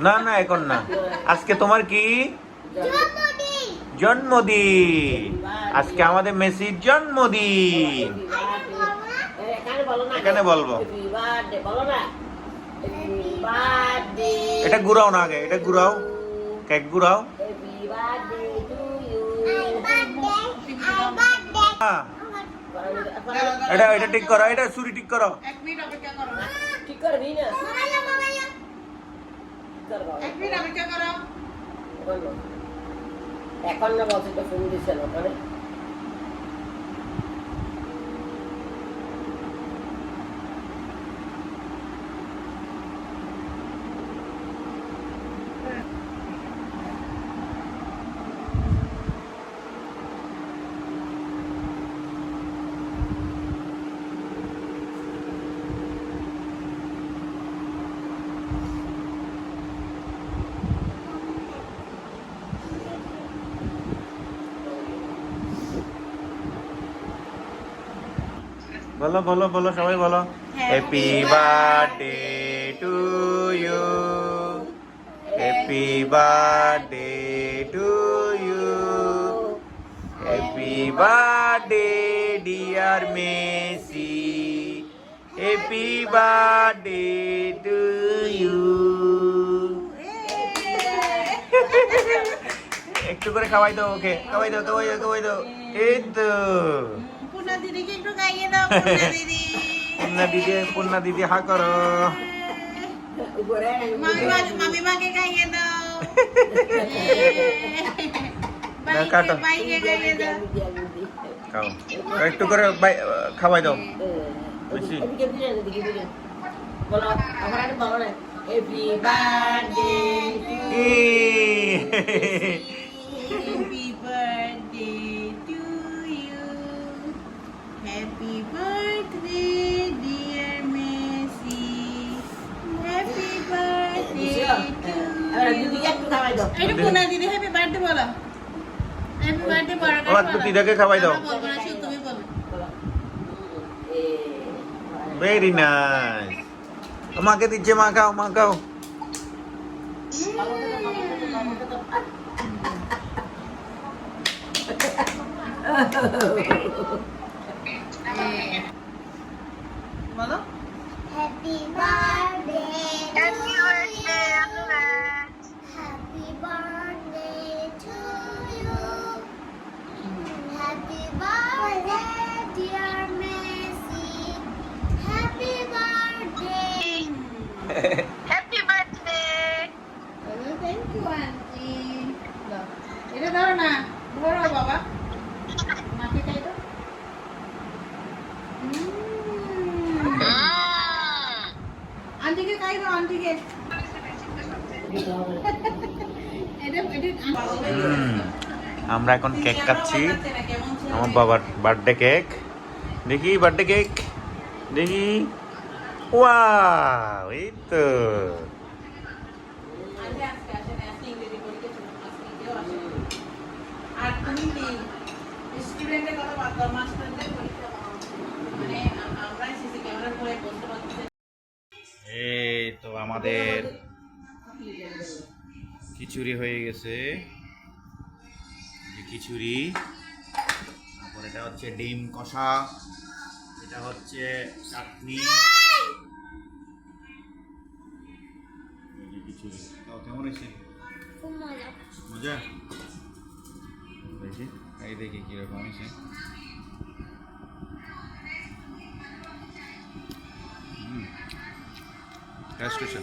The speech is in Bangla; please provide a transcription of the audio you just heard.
না না এখন না, আজকে তোমার কি জন্মদিন, আজকে আমাদের মেসির জন্মদিন। এখানে বলবো, এটা ঘুরাও না, আগে এটা ঘুরাও, কেক ঘুরাও। এটা এটা ঠিক করো, এটা ছুরি ঠিক করো। এক মিনিট অপেক্ষা করো, ঠিক করবি না, এক মিনিট অপেক্ষা করো। এখন না বলছে তো ফোন দিচ্ছে না ওখানে। বলো বলো বলো, সবাই বলো, happy birthday to you, happy birthday to you, happy birthday dear Messi, happy birthday to you. একটু করে খাওয়াই দাও ওকে, খাওয়াই দাও খাওয়াই দাও খাওয়াই দাও। এই তো পূর্ণা দিদিকে একটু খাইয়ে দাও, পূর্ণা দিদি। পূর্ণা দিদি হা করো। মামি মাকে খাইয়ে দাও। কাটো, বাইকে খাইয়ে দাও। খাও, একটু করে খাওয়াই দাও বেশি। বলো আমার একটা বলো না, happy birthday Happy birthday to you. Happy birthday, dear Messi. Happy birthday to দিদি you. একটু খাওয়াই দাও। এটা পূর্ণা দিদি হ্যাপি বার্থডে বলো। হ্যাপি বার্থডে বড় ও একটু দিদাকে খাওয়াই দাও। বলবো না, শুধু তুমি বলো। Very nice. মাকে দিচ্ছে, মা খাও মা খাও। বলো। Happy birthday. Happy birthday. Happy birthday to you. Happy birthday, dear Messi. Happy birthday. Happy birthday. Thank you aunty. এটা ধরো না, ধরো বাবা, মাকে খাই দাও। আন্টিকে খাই দাও, আন্টিকে। আমরা এখন কেক কাটছি, আমার বাবার বার্থডে কেক। দেখি বার্থডে কেক, দেখি। ওয়াও, এই তো আর তুমি স্টুডেন্টের কথা বাদ দাও, মাস্টারদের পরীক্ষা মানে আমরা সিসি ক্যামেরা করে বলতে পারছি। এই তো আমাদের খিচুড়ি হয়ে গেছে, যে খিচুড়ি। তারপর এটা হচ্ছে ডিম কষা, এটা হচ্ছে চাটনি। এই যে খিচুড়ি, তাও কেমন হয়েছে? খুব মজা। মজা? দেখি, এই দেখি কিরকম হয়েছে। টেস্ট হয়েছে?